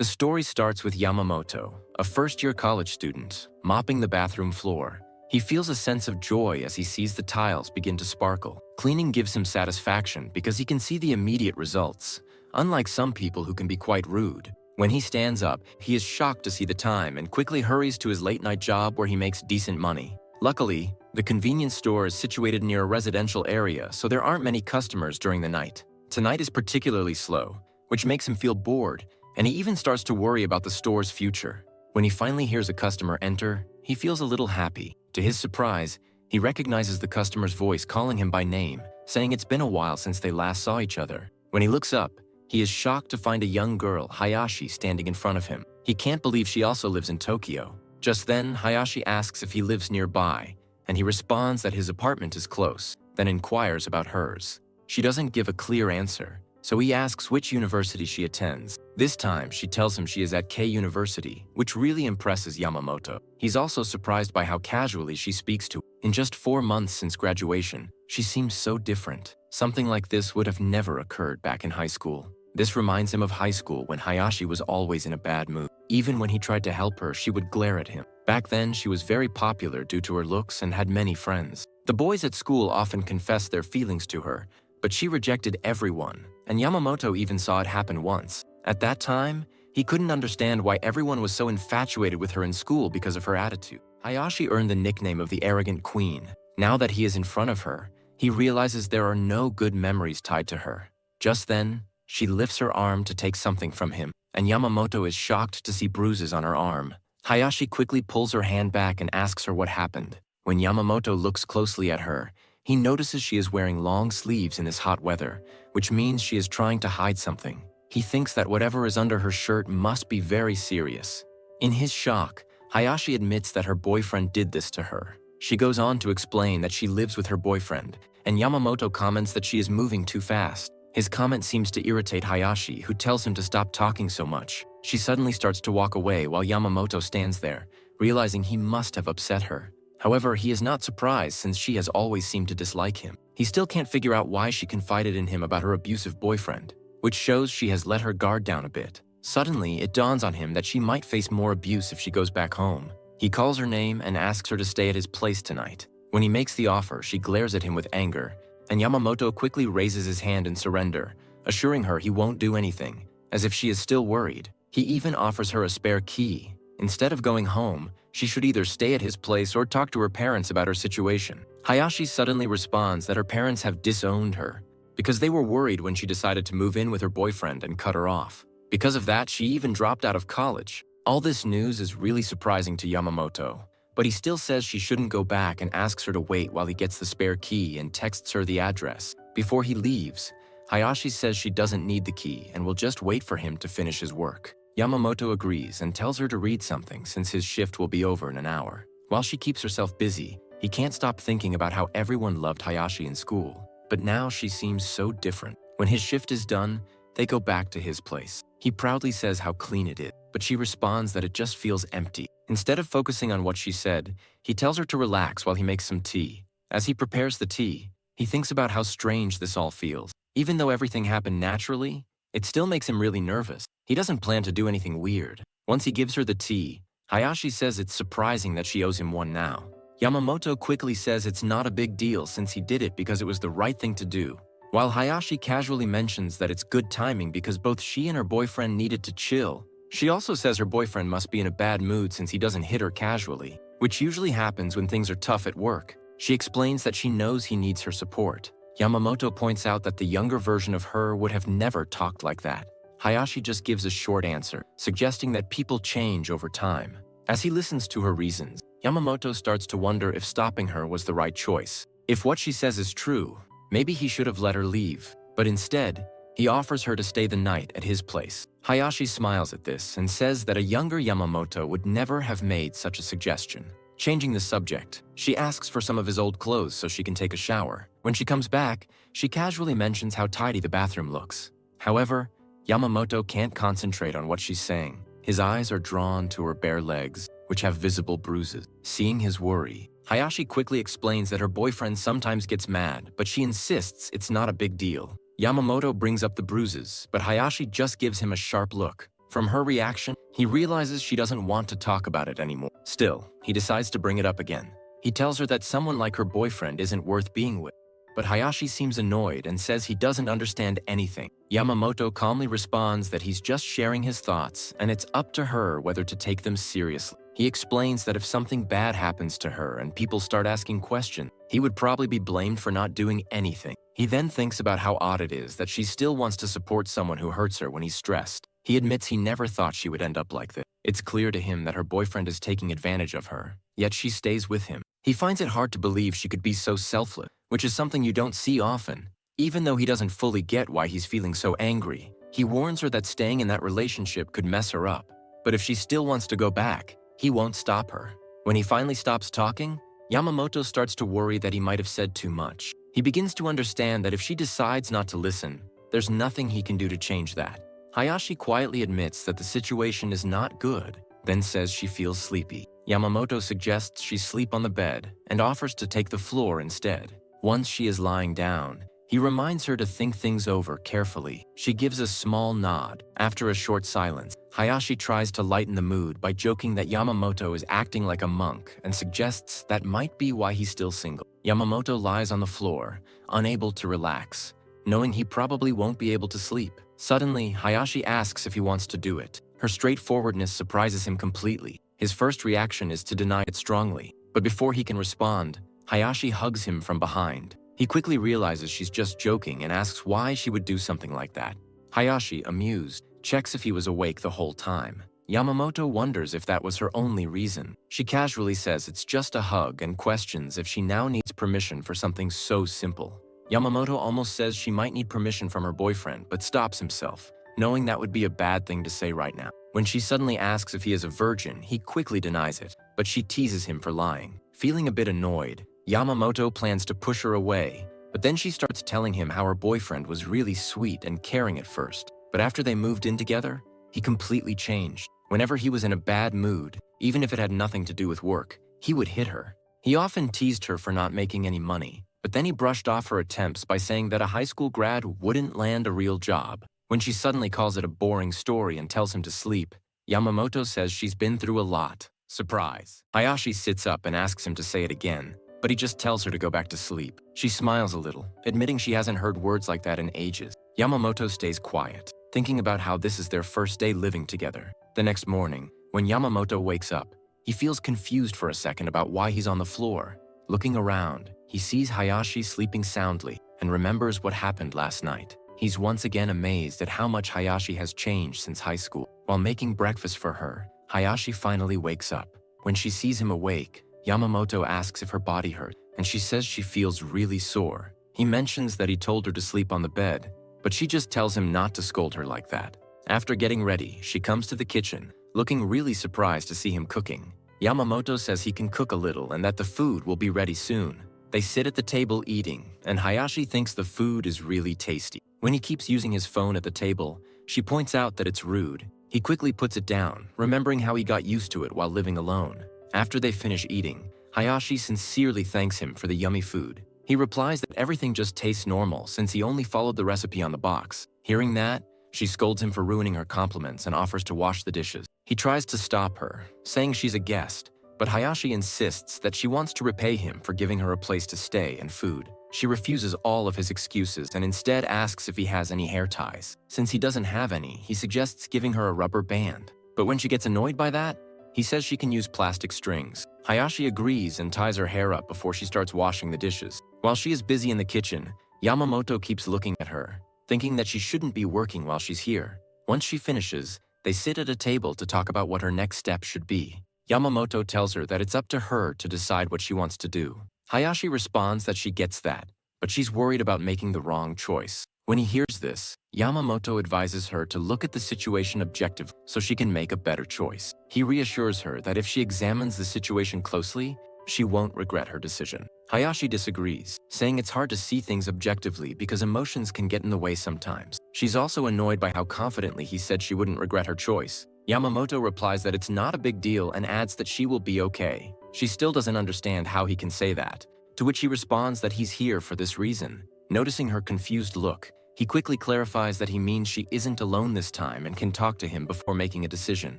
The story starts with Yamamoto, a first-year college student, mopping the bathroom floor. He feels a sense of joy as he sees the tiles begin to sparkle. Cleaning gives him satisfaction because he can see the immediate results, unlike some people who can be quite rude. When he stands up, he is shocked to see the time and quickly hurries to his late-night job where he makes decent money. Luckily, the convenience store is situated near a residential area, so there aren't many customers during the night. Tonight is particularly slow, which makes him feel bored, and he even starts to worry about the store's future. When he finally hears a customer enter, he feels a little happy. To his surprise, he recognizes the customer's voice calling him by name, saying it's been a while since they last saw each other. When he looks up, he is shocked to find a young girl, Hayashi, standing in front of him. He can't believe she also lives in Tokyo. Just then, Hayashi asks if he lives nearby, and he responds that his apartment is close, then inquires about hers. She doesn't give a clear answer, so he asks which university she attends. This time, she tells him she is at K University, which really impresses Yamamoto. He's also surprised by how casually she speaks to him. In just 4 months since graduation, she seems so different. Something like this would have never occurred back in high school. This reminds him of high school when Hayashi was always in a bad mood. Even when he tried to help her, she would glare at him. Back then, she was very popular due to her looks and had many friends. The boys at school often confessed their feelings to her, but she rejected everyone, and Yamamoto even saw it happen once. At that time, he couldn't understand why everyone was so infatuated with her in school because of her attitude. Hayashi earned the nickname of the arrogant queen. Now that he is in front of her, he realizes there are no good memories tied to her. Just then, she lifts her arm to take something from him, and Yamamoto is shocked to see bruises on her arm. Hayashi quickly pulls her hand back and asks her what happened. When Yamamoto looks closely at her, he notices she is wearing long sleeves in this hot weather, which means she is trying to hide something. He thinks that whatever is under her shirt must be very serious. In his shock, Hayashi admits that her boyfriend did this to her. She goes on to explain that she lives with her boyfriend, and Yamamoto comments that she is moving too fast. His comment seems to irritate Hayashi, who tells him to stop talking so much. She suddenly starts to walk away while Yamamoto stands there, realizing he must have upset her. However, he is not surprised since she has always seemed to dislike him. He still can't figure out why she confided in him about her abusive boyfriend, which shows she has let her guard down a bit. Suddenly, it dawns on him that she might face more abuse if she goes back home. He calls her name and asks her to stay at his place tonight. When he makes the offer, she glares at him with anger, and Yamamoto quickly raises his hand in surrender, assuring her he won't do anything, as if she is still worried. He even offers her a spare key. Instead of going home, she should either stay at his place or talk to her parents about her situation. Hayashi suddenly responds that her parents have disowned her, because they were worried when she decided to move in with her boyfriend and cut her off. Because of that, she even dropped out of college. All this news is really surprising to Yamamoto, but he still says she shouldn't go back and asks her to wait while he gets the spare key and texts her the address. Before he leaves, Hayashi says she doesn't need the key and will just wait for him to finish his work. Yamamoto agrees and tells her to read something since his shift will be over in an hour. While she keeps herself busy, he can't stop thinking about how everyone loved Hayashi in school. But now she seems so different. When his shift is done, they go back to his place. He proudly says how clean it is, but she responds that it just feels empty. Instead of focusing on what she said, he tells her to relax while he makes some tea. As he prepares the tea, he thinks about how strange this all feels. Even though everything happened naturally, it still makes him really nervous. He doesn't plan to do anything weird. Once he gives her the tea, Hayashi says it's surprising that she owes him one now. Yamamoto quickly says it's not a big deal since he did it because it was the right thing to do. While Hayashi casually mentions that it's good timing because both she and her boyfriend needed to chill, she also says her boyfriend must be in a bad mood since he doesn't hit her casually, which usually happens when things are tough at work. She explains that she knows he needs her support. Yamamoto points out that the younger version of her would have never talked like that. Hayashi just gives a short answer, suggesting that people change over time. As he listens to her reasons, Yamamoto starts to wonder if stopping her was the right choice. If what she says is true, maybe he should have let her leave. But instead, he offers her to stay the night at his place. Hayashi smiles at this and says that a younger Yamamoto would never have made such a suggestion. Changing the subject, she asks for some of his old clothes so she can take a shower. When she comes back, she casually mentions how tidy the bathroom looks. However, Yamamoto can't concentrate on what she's saying. His eyes are drawn to her bare legs, which have visible bruises. Seeing his worry, Hayashi quickly explains that her boyfriend sometimes gets mad, but she insists it's not a big deal. Yamamoto brings up the bruises, but Hayashi just gives him a sharp look. From her reaction, he realizes she doesn't want to talk about it anymore. Still, he decides to bring it up again. He tells her that someone like her boyfriend isn't worth being with. But Hayashi seems annoyed and says he doesn't understand anything. Yamamoto calmly responds that he's just sharing his thoughts and it's up to her whether to take them seriously. He explains that if something bad happens to her and people start asking questions, he would probably be blamed for not doing anything. He then thinks about how odd it is that she still wants to support someone who hurts her when he's stressed. He admits he never thought she would end up like this. It's clear to him that her boyfriend is taking advantage of her, yet she stays with him. He finds it hard to believe she could be so selfless, which is something you don't see often. Even though he doesn't fully get why he's feeling so angry, he warns her that staying in that relationship could mess her up. But if she still wants to go back, he won't stop her. When he finally stops talking, Yamamoto starts to worry that he might have said too much. He begins to understand that if she decides not to listen, there's nothing he can do to change that. Hayashi quietly admits that the situation is not good, then says she feels sleepy. Yamamoto suggests she sleep on the bed and offers to take the floor instead. Once she is lying down, he reminds her to think things over carefully. She gives a small nod. After a short silence, Hayashi tries to lighten the mood by joking that Yamamoto is acting like a monk and suggests that might be why he's still single. Yamamoto lies on the floor, unable to relax, knowing he probably won't be able to sleep. Suddenly, Hayashi asks if he wants to do it. Her straightforwardness surprises him completely. His first reaction is to deny it strongly, but before he can respond, Hayashi hugs him from behind. He quickly realizes she's just joking and asks why she would do something like that. Hayashi, amused, checks if he was awake the whole time. Yamamoto wonders if that was her only reason. She casually says it's just a hug and questions if she now needs permission for something so simple. Yamamoto almost says she might need permission from her boyfriend, but stops himself, knowing that would be a bad thing to say right now. When she suddenly asks if he is a virgin, he quickly denies it, but she teases him for lying. Feeling a bit annoyed, Yamamoto plans to push her away, but then she starts telling him how her boyfriend was really sweet and caring at first. But after they moved in together, he completely changed. Whenever he was in a bad mood, even if it had nothing to do with work, he would hit her. He often teased her for not making any money, but then he brushed off her attempts by saying that a high school grad wouldn't land a real job. When she suddenly calls it a boring story and tells him to sleep, Yamamoto says she's been through a lot. Surprise. Hayashi sits up and asks him to say it again, but he just tells her to go back to sleep. She smiles a little, admitting she hasn't heard words like that in ages. Yamamoto stays quiet, thinking about how this is their first day living together. The next morning, when Yamamoto wakes up, he feels confused for a second about why he's on the floor. Looking around, he sees Hayashi sleeping soundly and remembers what happened last night. He's once again amazed at how much Hayashi has changed since high school. While making breakfast for her, Hayashi finally wakes up. When she sees him awake, Yamamoto asks if her body hurts, and she says she feels really sore. He mentions that he told her to sleep on the bed, but she just tells him not to scold her like that. After getting ready, she comes to the kitchen, looking really surprised to see him cooking. Yamamoto says he can cook a little and that the food will be ready soon. They sit at the table eating, and Hayashi thinks the food is really tasty. When he keeps using his phone at the table, she points out that it's rude. He quickly puts it down, remembering how he got used to it while living alone. After they finish eating, Hayashi sincerely thanks him for the yummy food. He replies that everything just tastes normal since he only followed the recipe on the box. Hearing that, she scolds him for ruining her compliments and offers to wash the dishes. He tries to stop her, saying she's a guest, but Hayashi insists that she wants to repay him for giving her a place to stay and food. She refuses all of his excuses and instead asks if he has any hair ties. Since he doesn't have any, he suggests giving her a rubber band. But when she gets annoyed by that, he says she can use plastic strings. Hayashi agrees and ties her hair up before she starts washing the dishes. While she is busy in the kitchen, Yamamoto keeps looking at her, thinking that she shouldn't be working while she's here. Once she finishes, they sit at a table to talk about what her next step should be. Yamamoto tells her that it's up to her to decide what she wants to do. Hayashi responds that she gets that, but she's worried about making the wrong choice. When he hears this, Yamamoto advises her to look at the situation objectively so she can make a better choice. He reassures her that if she examines the situation closely, she won't regret her decision. Hayashi disagrees, saying it's hard to see things objectively because emotions can get in the way sometimes. She's also annoyed by how confidently he said she wouldn't regret her choice. Yamamoto replies that it's not a big deal and adds that she will be okay. She still doesn't understand how he can say that, to which he responds that he's here for this reason. Noticing her confused look, He quickly clarifies that he means she isn't alone this time and can talk to him before making a decision.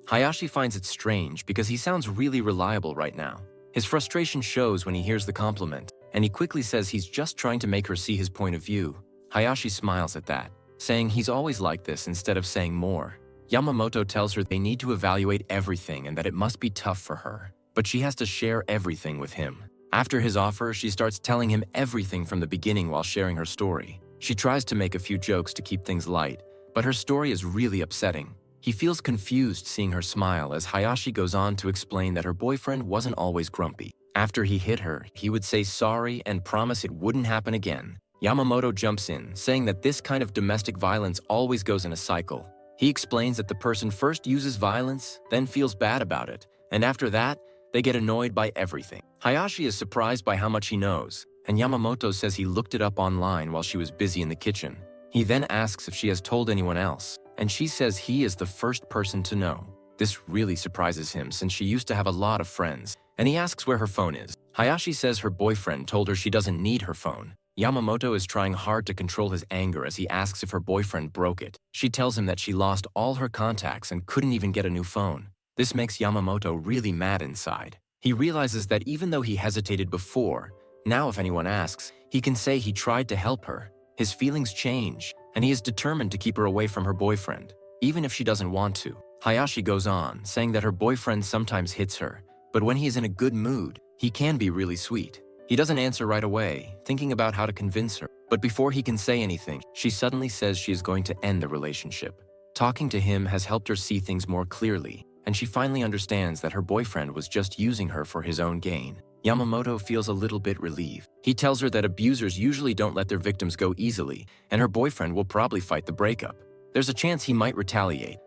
Hayashi finds it strange because he sounds really reliable right now. His frustration shows when he hears the compliment, and he quickly says he's just trying to make her see his point of view. Hayashi smiles at that, saying he's always like this instead of saying more. Yamamoto tells her they need to evaluate everything and that it must be tough for her, but she has to share everything with him. After his offer, she starts telling him everything from the beginning while sharing her story. She tries to make a few jokes to keep things light, but her story is really upsetting. He feels confused seeing her smile as Hayashi goes on to explain that her boyfriend wasn't always grumpy. After he hit her, he would say sorry and promise it wouldn't happen again. Yamamoto jumps in, saying that this kind of domestic violence always goes in a cycle. He explains that the person first uses violence, then feels bad about it, and after that, they get annoyed by everything. Hayashi is surprised by how much he knows, and Yamamoto says he looked it up online while she was busy in the kitchen. He then asks if she has told anyone else, and she says he is the first person to know. This really surprises him since she used to have a lot of friends, and he asks where her phone is. Hayashi says her boyfriend told her she doesn't need her phone. Yamamoto is trying hard to control his anger as he asks if her boyfriend broke it. She tells him that she lost all her contacts and couldn't even get a new phone. This makes Yamamoto really mad inside. He realizes that even though he hesitated before, now if anyone asks, he can say he tried to help her. His feelings change, and he is determined to keep her away from her boyfriend, even if she doesn't want to. Hayashi goes on, saying that her boyfriend sometimes hits her, but when he is in a good mood, he can be really sweet. He doesn't answer right away, thinking about how to convince her. But before he can say anything, she suddenly says she is going to end the relationship. Talking to him has helped her see things more clearly, and she finally understands that her boyfriend was just using her for his own gain. Yamamoto feels a little bit relieved. He tells her that abusers usually don't let their victims go easily, and her boyfriend will probably fight the breakup. There's a chance he might retaliate,